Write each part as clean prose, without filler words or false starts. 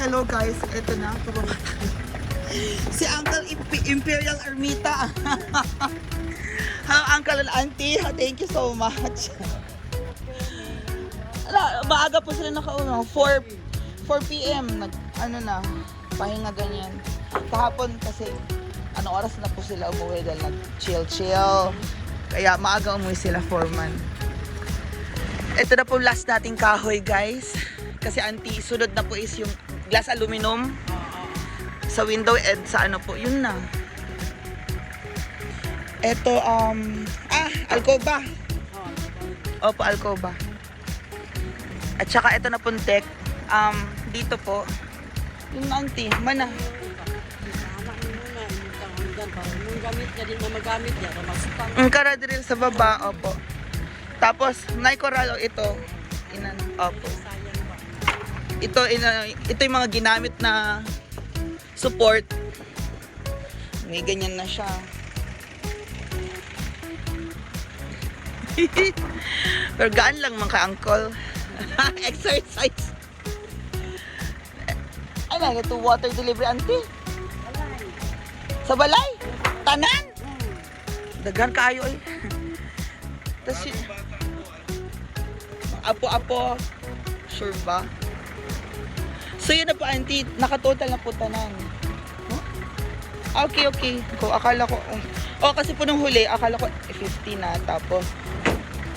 hello guys. Ito na. Si Uncle Imperial Ermita. Hello Uncle and Auntie. Thank you so much. Maaga po sila nakauna. 4 p.m. Ano na, pahinga ganyan. Kahapon kasi, oras na po sila umuwi dahil nag-chill. Kaya maaga umuwi sila, 4 man. Ito na po last nating kahoy guys. Kasi auntie, sunod na po is yung glass aluminum sa window and sa po, yun na. Ito, alcoba. Opo, alcoba. At saka ito na pong deck. Dito po, yung auntie, mana. Karadiril sa baba, opo. Tapos, naikoralo ito. Opo. Ito yung mga ginamit na support. May ganyan na siya. Pero gaan lang mga uncle. Exercise. Ano, ito water delivery auntie? Sa balay? Tanan? Dagan kayo eh. Tapos apo-apo. Sure ba? So yun na po auntie, nakatotal na po tanan. Huh? Okay. Akala ko, kasi po nung huli, akala ko 50 na. Tapos,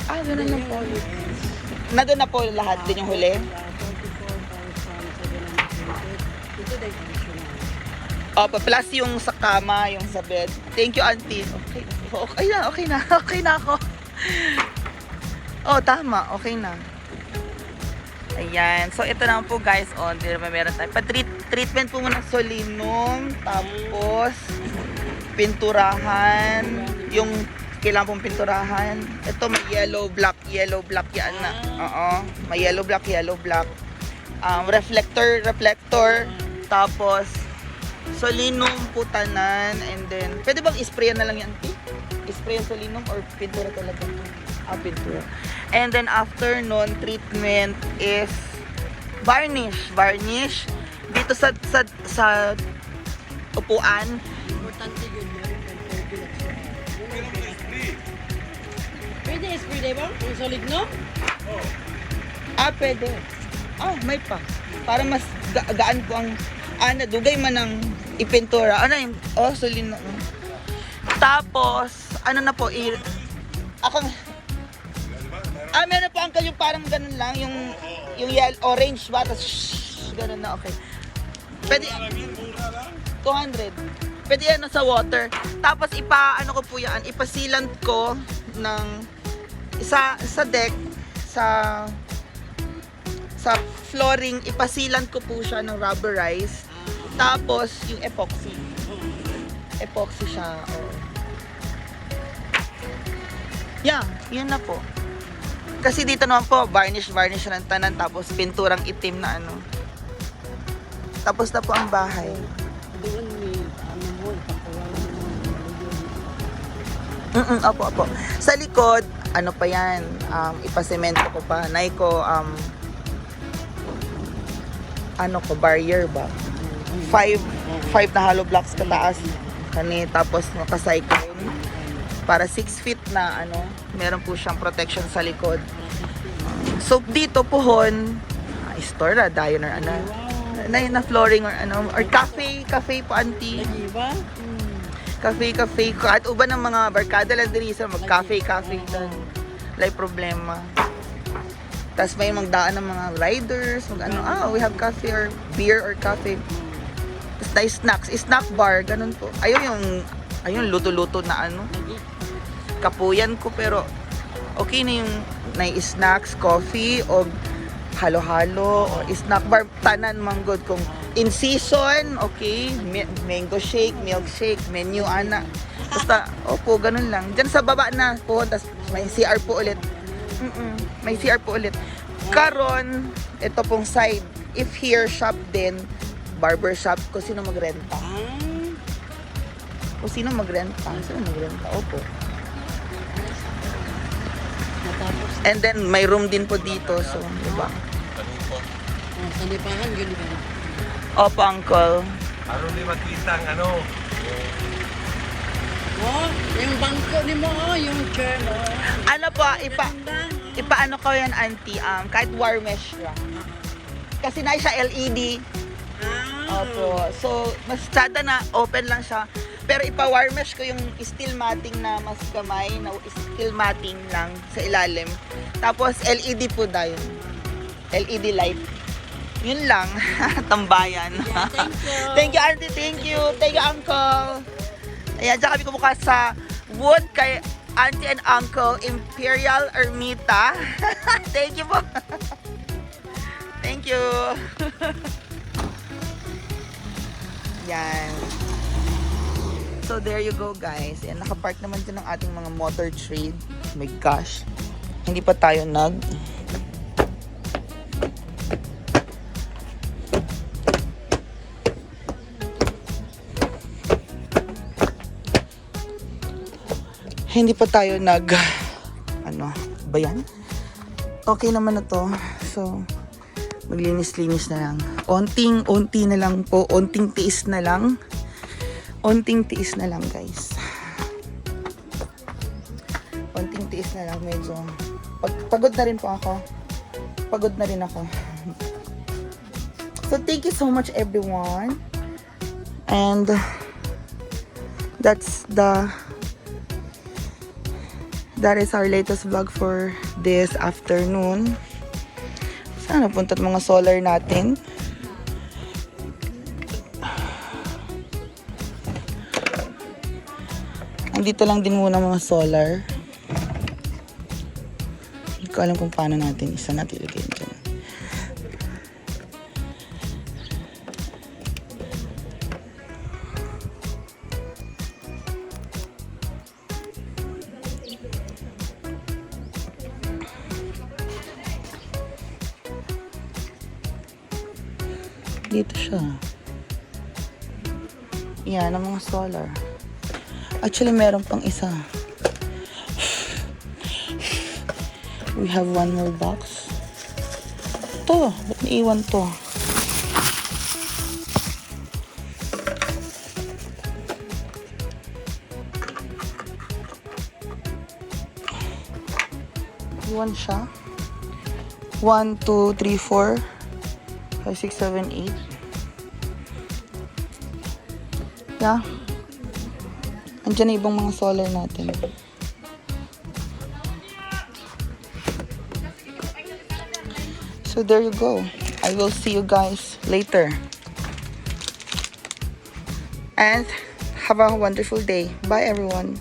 ganun na po. Nandun na po lahat din yung huli. Plus yung sa kama, yung sa bed. Thank you auntie. Okay na ako. Tama, okay na. Ayan. So, ito naman po guys. Meron tayo. Treatment po muna solinum. Tapos, pinturahan. Yung kailangan pong pinturahan. Ito may yellow, black yan na. May yellow, black. Reflector. Tapos, solinum putanan. And then, pwede bang isprayan na lang yan? Ispray ang solinum or pintura talaga? Pintura. And then after nun, treatment is varnish. Dito sa upuan. Importante yun. Pwede spray ba? Yung solid, no? Pwede. May pa. Para mas gaan po ang dugay man ng ipintura. Solinum. Tapos, na po, meron po uncle yung parang ganun lang, yung yellow, orange ba? Tapos, ganun na, okay. Pwede, 200. Pwede sa water. Tapos, ko po yan, ipasilant ko ng, sa deck, sa flooring, ipasilant ko po siya ng rubberized. Tapos, yung epoxy. Epoxy siya, yun na po. Kasi dito naman po, varnish ng tanan, tapos pinturang itim na Tapos na po ang bahay. Doon may, Opo. Sa likod, pa yan, ipasemento ko pa. Barrier ba? 5 na hollow blocks kataas. Tapos naka-cyclone. Para 6 feet na meron po siyang protection sa likod. So dito pohon, store na diner na flooring or cafe po auntie. Diba? Cafe at uban ng mga barkada lang diri sa mag-cafe dan. Lay problema. Tapos may magdaan ng mga riders, we have coffee or beer or coffee. Tapos na snack bar, ganun po. Ayun luto-luto na kapuyan ko, pero okay na yung snacks, coffee o halo-halo o snack bar, tanan manggod kung in season, okay, mango shake, milkshake, menu basta ganun lang. Diyan sa baba na po, tas may CR po ulit. May CR po ulit. Karon, ito pong side, if here shop din, barber shop, kung sino magrenta. Opo. And then may room din po dito, so diba? Sa lipahan, yun ba? Opo, Uncle. Aron di makita ang ano. Oh, yung bangko ni mo, oh, yung chair mo. Ano po, ipaano ko yan, auntie, kahit warmesh lang. Kasi na siya LED. Opo. So, mas tsada na open lang siya. Pero ipa-warmesh ko yung steel matting na mas gamay, na steel matting lang sa ilalim. Tapos LED po dahil. LED light. Yun lang. Tambayan. Yeah, thank you. Thank you, auntie. Thank you. Thank you, uncle. Ayan, dyan kami kumuha sa wood kay auntie and uncle Imperial Ermita. Thank you po. Thank you. Yan. So there you go, guys. Yan, nakapark naman dyan ang ating mga motor trade. Oh my gosh. Hindi pa tayo hindi pa tayo ano ba yan? Okay naman na to. So, maglinis-linis na lang. Unti na lang po. Unting tiis na lang. Unting tiis na lang, guys. Unting tiis na lang. Medyo pagod na rin po ako. Pagod na rin ako. So, thank you so much, everyone. And that is our latest vlog for this afternoon. Saan napunta mga solar natin? Andito lang din muna mga solar. Hindi ko alam kung paano natin isa natin ilagay dyan. Dito siya. Yan, ang mga solar. Actually, meron pang isa. We have one more box. Ito, ba't naiwan to? Iwan siya. 1, 2, 3, 4, 5, 6, 7, 8. Yeah. Andiyan na ibang mga solar natin. So there you go. I will see you guys later. And have a wonderful day. Bye everyone.